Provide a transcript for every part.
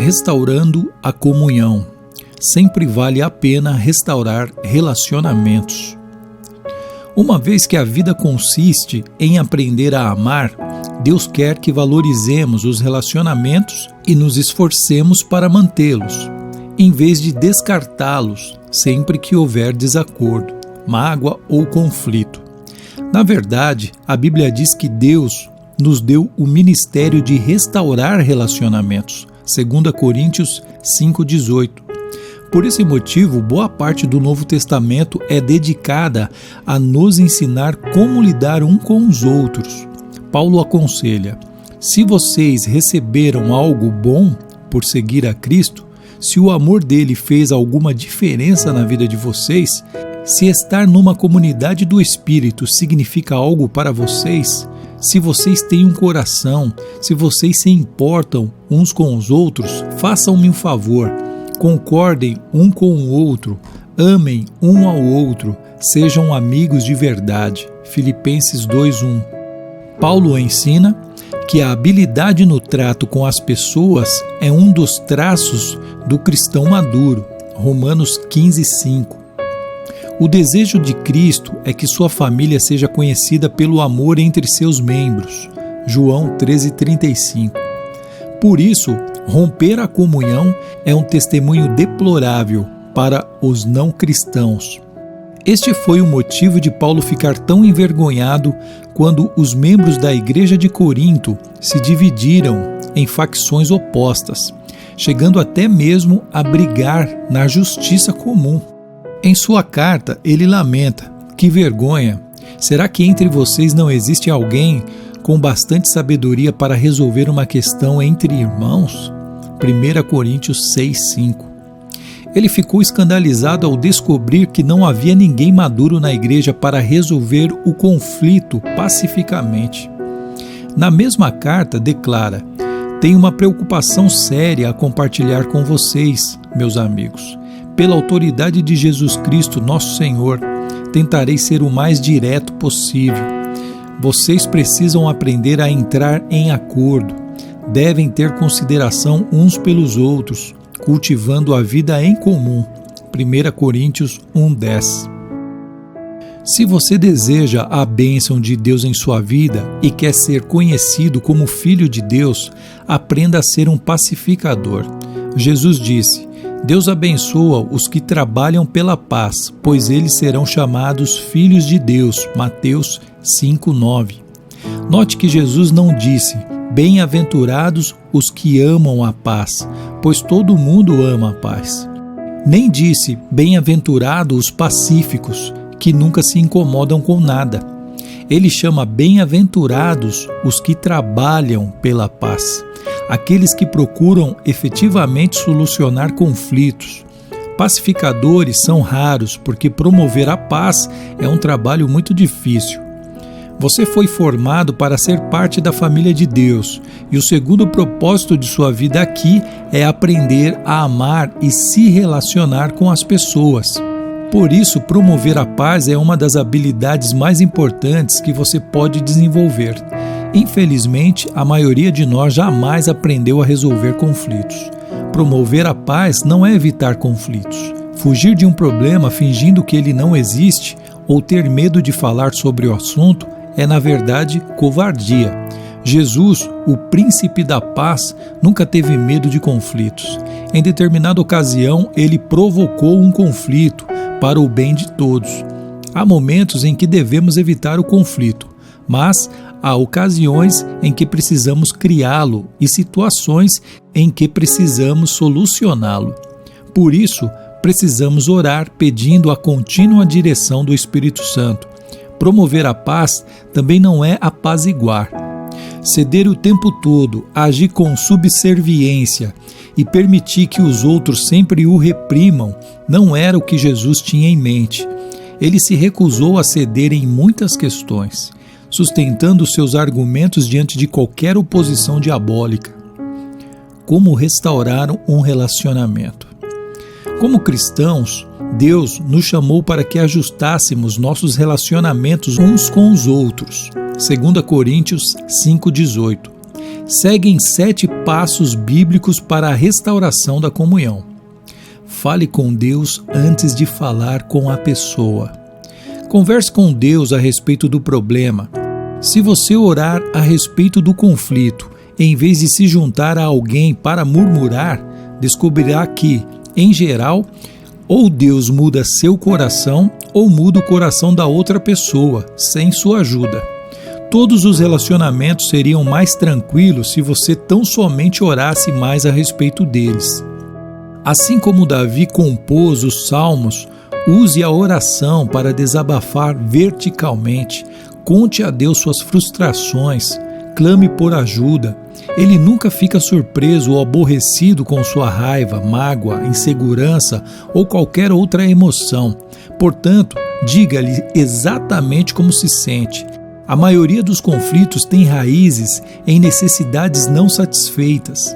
Restaurando a comunhão. Sempre vale a pena restaurar relacionamentos. Uma vez que a vida consiste em aprender a amar, Deus quer que valorizemos os relacionamentos e nos esforcemos para mantê-los, em vez de descartá-los sempre que houver desacordo, mágoa ou conflito. Na verdade, a Bíblia diz que Deus nos deu o ministério de restaurar relacionamentos, 2 Coríntios 5,18. Por esse motivo, boa parte do Novo Testamento é dedicada a nos ensinar como lidar um com os outros. Paulo aconselha: se vocês receberam algo bom por seguir a Cristo, se o amor dele fez alguma diferença na vida de vocês, se estar numa comunidade do Espírito significa algo para vocês, se vocês têm um coração, se vocês se importam uns com os outros, façam-me um favor, concordem um com o outro, amem um ao outro, sejam amigos de verdade. Filipenses 2:1. Paulo ensina que a habilidade no trato com as pessoas é um dos traços do cristão maduro. Romanos 15:5. O desejo de Cristo é que sua família seja conhecida pelo amor entre seus membros. João 13:35. Por isso, romper a comunhão é um testemunho deplorável para os não cristãos. Este foi o motivo de Paulo ficar tão envergonhado quando os membros da igreja de Corinto se dividiram em facções opostas, chegando até mesmo a brigar na justiça comum. Em sua carta, ele lamenta: que vergonha! Será que entre vocês não existe alguém com bastante sabedoria para resolver uma questão entre irmãos? 1 Coríntios 6:5. Ele ficou escandalizado ao descobrir que não havia ninguém maduro na igreja para resolver o conflito pacificamente. Na mesma carta, declara: tenho uma preocupação séria a compartilhar com vocês, meus amigos. Pela autoridade de Jesus Cristo, nosso Senhor, tentarei ser o mais direto possível. Vocês precisam aprender a entrar em acordo. Devem ter consideração uns pelos outros, cultivando a vida em comum. 1 Coríntios 1:10. Se você deseja a bênção de Deus em sua vida e quer ser conhecido como filho de Deus, aprenda a ser um pacificador. Jesus disse: Deus abençoa os que trabalham pela paz, pois eles serão chamados filhos de Deus. Mateus 5:9. Note que Jesus não disse: bem-aventurados os que amam a paz, pois todo mundo ama a paz. Nem disse: bem-aventurados os pacíficos, que nunca se incomodam com nada. Ele chama bem-aventurados os que trabalham pela paz, aqueles que procuram efetivamente solucionar conflitos. Pacificadores são raros, porque promover a paz é um trabalho muito difícil. Você foi formado para ser parte da família de Deus, e o segundo propósito de sua vida aqui é aprender a amar e se relacionar com as pessoas. Por isso, promover a paz é uma das habilidades mais importantes que você pode desenvolver. Infelizmente, a maioria de nós jamais aprendeu a resolver conflitos. Promover a paz não é evitar conflitos. Fugir de um problema fingindo que ele não existe ou ter medo de falar sobre o assunto é, na verdade, covardia. Jesus, o príncipe da paz, nunca teve medo de conflitos. Em determinada ocasião, ele provocou um conflito para o bem de todos. Há momentos em que devemos evitar o conflito, mas há ocasiões em que precisamos criá-lo e situações em que precisamos solucioná-lo. Por isso, precisamos orar pedindo a contínua direção do Espírito Santo. Promover a paz também não é apaziguar. Ceder o tempo todo, agir com subserviência e permitir que os outros sempre o reprimam não era o que Jesus tinha em mente. Ele se recusou a ceder em muitas questões, sustentando seus argumentos diante de qualquer oposição diabólica. Como restaurar um relacionamento? Como cristãos, Deus nos chamou para que ajustássemos nossos relacionamentos uns com os outros. 2 Coríntios 5:18. seguem 7 passos bíblicos para a restauração da comunhão. Fale com Deus antes de falar com a pessoa. Converse com Deus a respeito do problema. Se você orar a respeito do conflito, em vez de se juntar a alguém para murmurar, descobrirá que, em geral, ou Deus muda seu coração ou muda o coração da outra pessoa, sem sua ajuda. Todos os relacionamentos seriam mais tranquilos se você tão somente orasse mais a respeito deles. Assim como Davi compôs os salmos, use a oração para desabafar verticalmente. Conte a Deus suas frustrações, clame por ajuda. Ele nunca fica surpreso ou aborrecido com sua raiva, mágoa, insegurança ou qualquer outra emoção. Portanto, diga-lhe exatamente como se sente. A maioria dos conflitos tem raízes em necessidades não satisfeitas.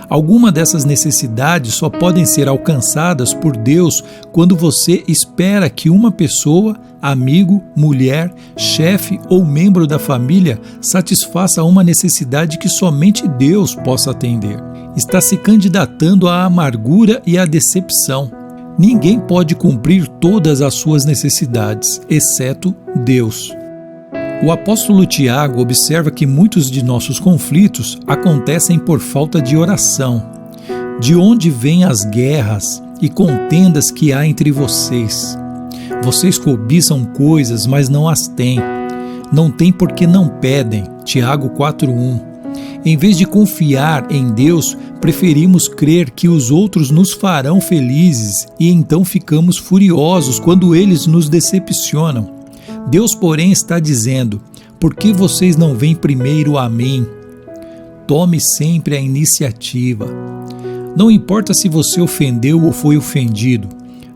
Algumas dessas necessidades só podem ser alcançadas por Deus quando você espera que uma pessoa, amigo, mulher, chefe ou membro da família satisfaça uma necessidade que somente Deus possa atender. Está se candidatando à amargura e à decepção. Ninguém pode cumprir todas as suas necessidades, exceto Deus. O apóstolo Tiago observa que muitos de nossos conflitos acontecem por falta de oração. De onde vêm as guerras e contendas que há entre vocês? Vocês cobiçam coisas, mas não as têm. Não têm porque não pedem. Tiago 4:1. Em vez de confiar em Deus, preferimos crer que os outros nos farão felizes e então ficamos furiosos quando eles nos decepcionam. Deus, porém, está dizendo: por que vocês não vêm primeiro a mim? Tome sempre a iniciativa. Não importa se você ofendeu ou foi ofendido,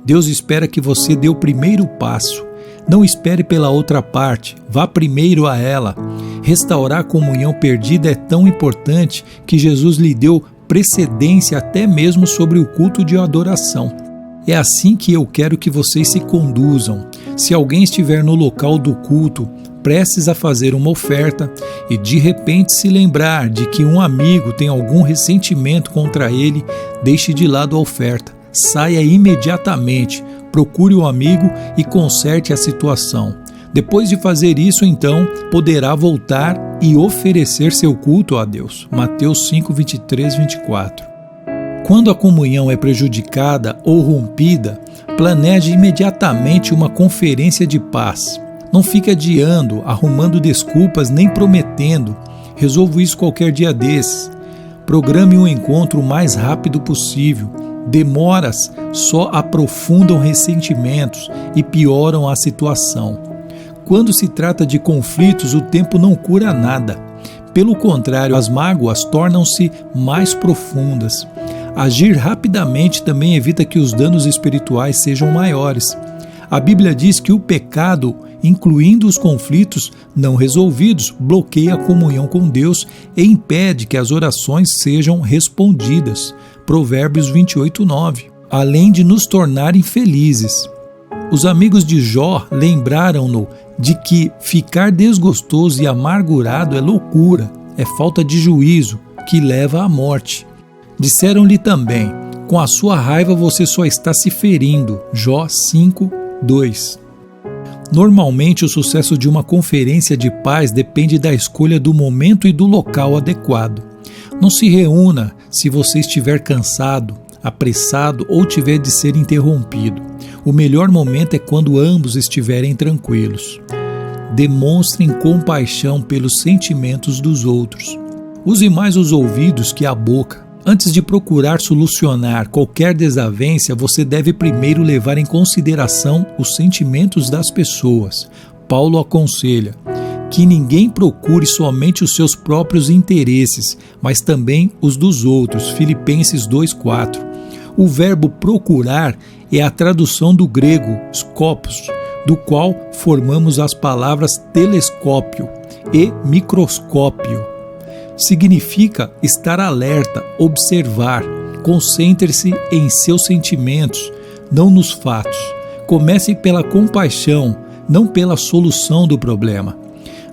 Deus espera que você dê o primeiro passo. Não espere pela outra parte, vá primeiro a ela. Restaurar a comunhão perdida é tão importante que Jesus lhe deu precedência até mesmo sobre o culto de adoração. É assim que eu quero que vocês se conduzam. Se alguém estiver no local do culto, prestes a fazer uma oferta, e de repente se lembrar de que um amigo tem algum ressentimento contra ele, deixe de lado a oferta. Saia imediatamente, procure o amigo e conserte a situação. Depois de fazer isso, então, poderá voltar e oferecer seu culto a Deus. Mateus 5, 23, 24. Quando a comunhão é prejudicada ou rompida, planeje imediatamente uma conferência de paz. Não fique adiando, arrumando desculpas, nem prometendo. Resolvo isso qualquer dia desses. Programe um encontro o mais rápido possível. Demoras só aprofundam ressentimentos e pioram a situação. Quando se trata de conflitos, o tempo não cura nada. Pelo contrário, as mágoas tornam-se mais profundas. Agir rapidamente também evita que os danos espirituais sejam maiores. A Bíblia diz que o pecado, incluindo os conflitos não resolvidos, bloqueia a comunhão com Deus e impede que as orações sejam respondidas. Provérbios 28, 9. Além de nos tornar infelizes. Os amigos de Jó lembraram-no de que ficar desgostoso e amargurado é loucura, é falta de juízo, que leva à morte. Disseram-lhe também: com a sua raiva você só está se ferindo. Jó 5, 2. Normalmente, o sucesso de uma conferência de paz depende da escolha do momento e do local adequado. Não se reúna se você estiver cansado, apressado ou tiver de ser interrompido. O melhor momento é quando ambos estiverem tranquilos. Demonstrem compaixão pelos sentimentos dos outros. Use mais os ouvidos que a boca. Antes de procurar solucionar qualquer desavença, você deve primeiro levar em consideração os sentimentos das pessoas. Paulo aconselha que ninguém procure somente os seus próprios interesses, mas também os dos outros. Filipenses 2,4. O verbo procurar é a tradução do grego skopos, do qual formamos as palavras telescópio e microscópio. Significa estar alerta, observar. Concentre-se em seus sentimentos, não nos fatos. Comece pela compaixão, não pela solução do problema.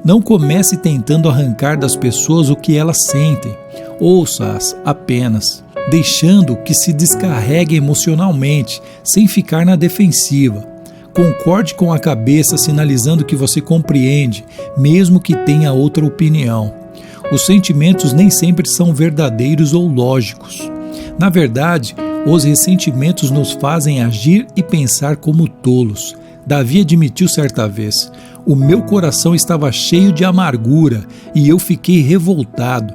Não comece tentando arrancar das pessoas o que elas sentem. Ouça-as apenas, deixando que se descarreguem emocionalmente, sem ficar na defensiva. Concorde com a cabeça, sinalizando que você compreende, mesmo que tenha outra opinião. Os sentimentos nem sempre são verdadeiros ou lógicos. Na verdade, os ressentimentos nos fazem agir e pensar como tolos. Davi admitiu certa vez: o meu coração estava cheio de amargura e eu fiquei revoltado.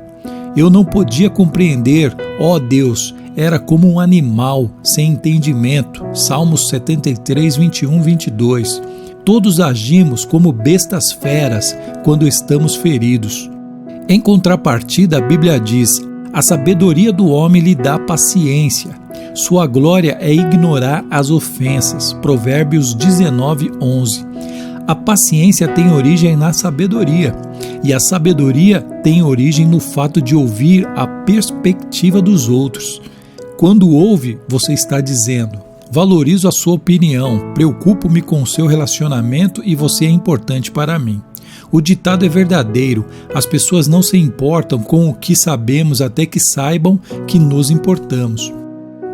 Eu não podia compreender, ó Deus, era como um animal sem entendimento. Salmos 73, 21, 22. Todos agimos como bestas feras quando estamos feridos. Em contrapartida, a Bíblia diz: a sabedoria do homem lhe dá paciência. Sua glória é ignorar as ofensas. Provérbios 19, 11. A paciência tem origem na sabedoria, e a sabedoria tem origem no fato de ouvir a perspectiva dos outros. Quando ouve, você está dizendo: valorizo a sua opinião, preocupo-me com o seu relacionamento e você é importante para mim. O ditado é verdadeiro: as pessoas não se importam com o que sabemos até que saibam que nos importamos.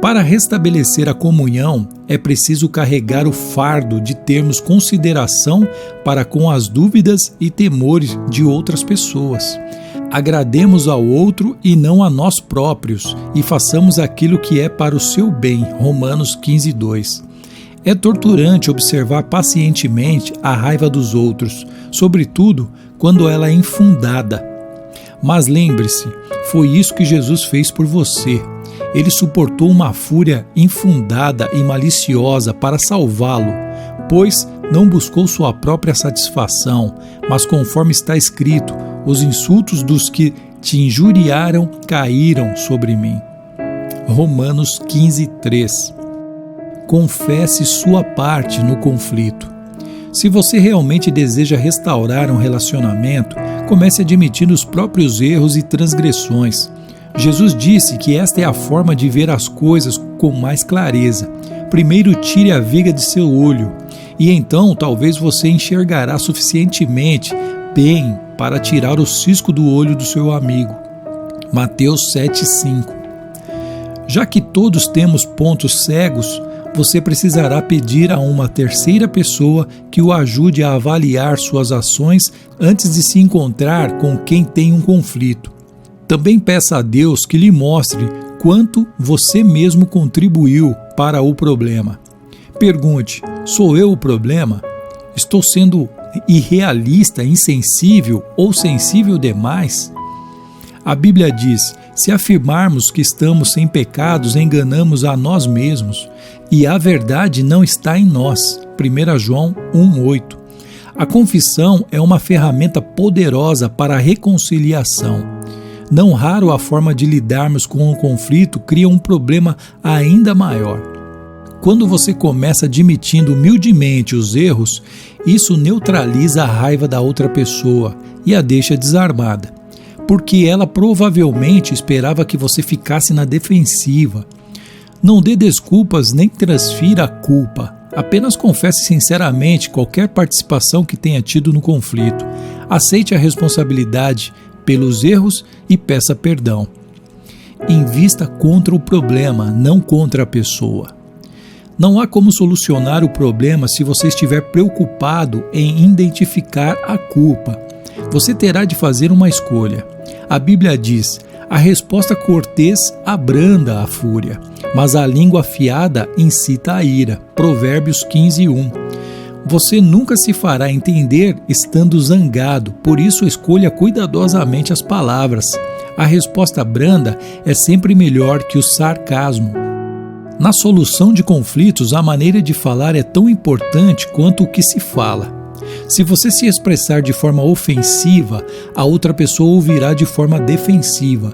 Para restabelecer a comunhão, é preciso carregar o fardo de termos consideração para com as dúvidas e temores de outras pessoas. Agrademos ao outro e não a nós próprios, e façamos aquilo que é para o seu bem. Romanos 15, 2. É torturante observar pacientemente a raiva dos outros, sobretudo quando ela é infundada. Mas lembre-se, foi isso que Jesus fez por você. Ele suportou uma fúria infundada e maliciosa para salvá-lo, pois não buscou sua própria satisfação, mas conforme está escrito: os insultos dos que te injuriaram caíram sobre mim. Romanos 15, 3. Confesse sua parte no conflito. Se você realmente deseja restaurar um relacionamento, comece admitindo os próprios erros e transgressões. Jesus disse que esta é a forma de ver as coisas com mais clareza. Primeiro tire a viga de seu olho, e então talvez você enxergará suficientemente bem para tirar o cisco do olho do seu amigo. Mateus 7,5. Já que todos temos pontos cegos, você precisará pedir a uma terceira pessoa que o ajude a avaliar suas ações antes de se encontrar com quem tem um conflito. Também peça a Deus que lhe mostre quanto você mesmo contribuiu para o problema. Pergunte: sou eu o problema? Estou sendo irrealista, insensível ou sensível demais? A Bíblia diz: se afirmarmos que estamos sem pecados, enganamos a nós mesmos, e a verdade não está em nós. 1 João 1,8. A confissão é uma ferramenta poderosa para a reconciliação. Não raro a forma de lidarmos com o conflito cria um problema ainda maior. Quando você começa admitindo humildemente os erros, isso neutraliza a raiva da outra pessoa e a deixa desarmada, porque ela provavelmente esperava que você ficasse na defensiva. Não dê desculpas nem transfira a culpa. Apenas confesse sinceramente qualquer participação que tenha tido no conflito. Aceite a responsabilidade pelos erros e peça perdão. Invista contra o problema, não contra a pessoa. Não há como solucionar o problema se você estiver preocupado em identificar a culpa. Você terá de fazer uma escolha. A Bíblia diz: a resposta cortês abranda a fúria, mas a língua afiada incita a ira. Provérbios 15, 1. Você nunca se fará entender estando zangado, por isso escolha cuidadosamente as palavras. A resposta branda é sempre melhor que o sarcasmo. Na solução de conflitos, a maneira de falar é tão importante quanto o que se fala. Se você se expressar de forma ofensiva, a outra pessoa ouvirá de forma defensiva.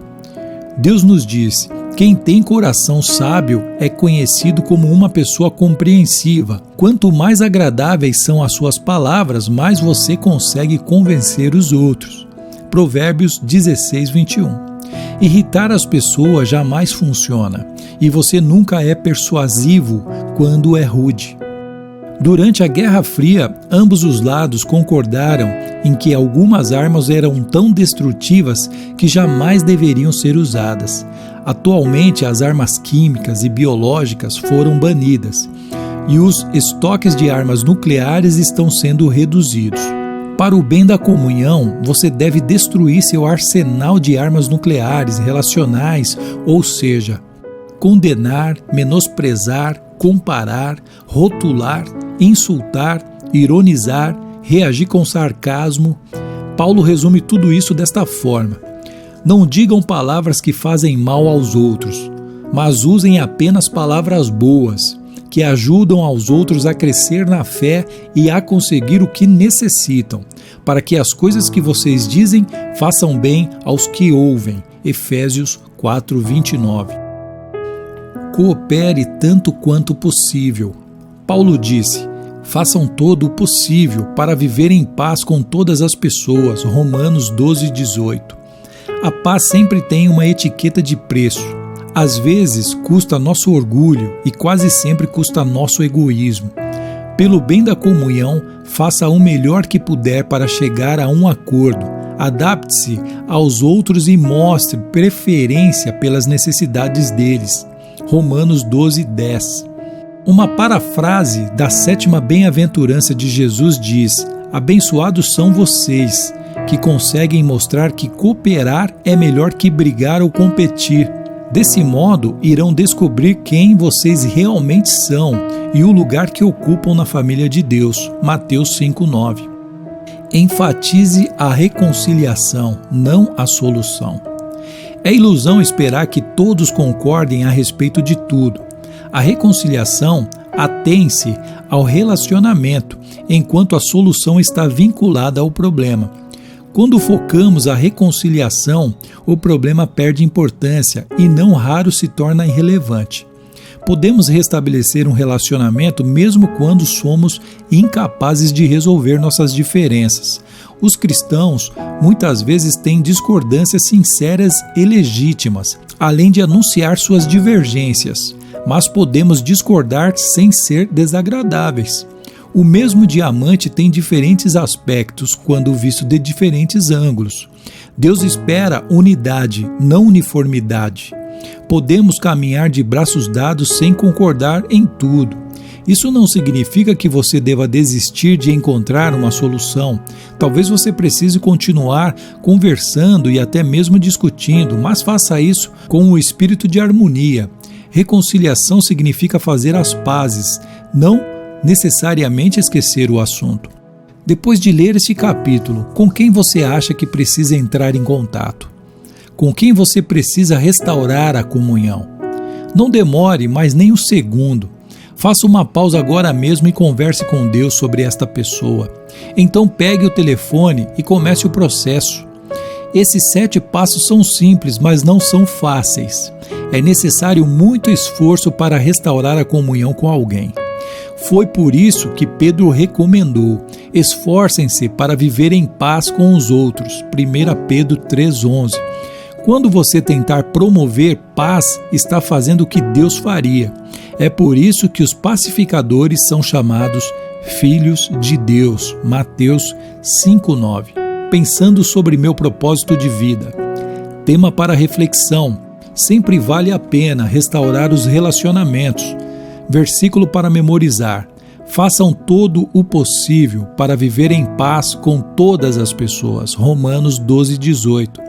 Deus nos diz: quem tem coração sábio é conhecido como uma pessoa compreensiva. Quanto mais agradáveis são as suas palavras, mais você consegue convencer os outros. Provérbios 16, 21. Irritar as pessoas jamais funciona, e você nunca é persuasivo quando é rude. Durante a Guerra Fria, ambos os lados concordaram em que algumas armas eram tão destrutivas que jamais deveriam ser usadas. Atualmente, as armas químicas e biológicas foram banidas e os estoques de armas nucleares estão sendo reduzidos. Para o bem da comunhão, você deve destruir seu arsenal de armas nucleares relacionais, ou seja, condenar, menosprezar, comparar, rotular, insultar, ironizar, reagir com sarcasmo. Paulo resume tudo isso desta forma: não digam palavras que fazem mal aos outros, mas usem apenas palavras boas, que ajudam aos outros a crescer na fé e a conseguir o que necessitam, para que as coisas que vocês dizem façam bem aos que ouvem. Efésios 4:29. Coopere tanto quanto possível. Paulo disse: façam todo o possível para viver em paz com todas as pessoas. Romanos 12:18. A paz sempre tem uma etiqueta de preço. Às vezes custa nosso orgulho e quase sempre custa nosso egoísmo. Pelo bem da comunhão, faça o melhor que puder para chegar a um acordo. Adapte-se aos outros e mostre preferência pelas necessidades deles. Romanos 12:10. Uma parafrase da 7ª bem-aventurança de Jesus diz: abençoados são vocês, que conseguem mostrar que cooperar é melhor que brigar ou competir. Desse modo, irão descobrir quem vocês realmente são e o lugar que ocupam na família de Deus. Mateus 5:9. Enfatize a reconciliação, não a solução. É ilusão esperar que todos concordem a respeito de tudo. A reconciliação atém-se ao relacionamento, enquanto a solução está vinculada ao problema. Quando focamos a reconciliação, o problema perde importância e não raro se torna irrelevante. Podemos restabelecer um relacionamento mesmo quando somos incapazes de resolver nossas diferenças. Os cristãos muitas vezes têm discordâncias sinceras e legítimas, além de anunciar suas divergências, mas podemos discordar sem ser desagradáveis. O mesmo diamante tem diferentes aspectos quando visto de diferentes ângulos. Deus espera unidade, não uniformidade. Podemos caminhar de braços dados sem concordar em tudo. Isso não significa que você deva desistir de encontrar uma solução. Talvez você precise continuar conversando e até mesmo discutindo, mas faça isso com o espírito de harmonia. Reconciliação significa fazer as pazes, não necessariamente esquecer o assunto. Depois de ler este capítulo, com quem você acha que precisa entrar em contato? Com quem você precisa restaurar a comunhão? Não demore mais nem um segundo. Faça uma pausa agora mesmo e converse com Deus sobre esta pessoa. Então pegue o telefone e comece o processo. Esses 7 passos são simples, mas não são fáceis. É necessário muito esforço para restaurar a comunhão com alguém. Foi por isso que Pedro recomendou: esforcem-se para viver em paz com os outros. 1 Pedro 3:11. Quando você tentar promover paz, está fazendo o que Deus faria. É por isso que os pacificadores são chamados filhos de Deus. Mateus 5:9. Pensando sobre meu propósito de vida. Tema para reflexão: sempre vale a pena restaurar os relacionamentos. Versículo para memorizar: façam todo o possível para viver em paz com todas as pessoas. Romanos 12:18.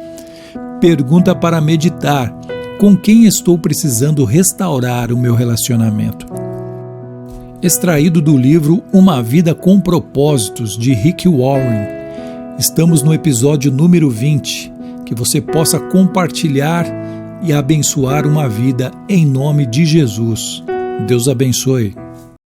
Pergunta para meditar: com quem estou precisando restaurar o meu relacionamento? Extraído do livro Uma Vida com Propósitos, de Rick Warren. Estamos no episódio número 20. Que você possa compartilhar e abençoar uma vida em nome de Jesus. Deus abençoe.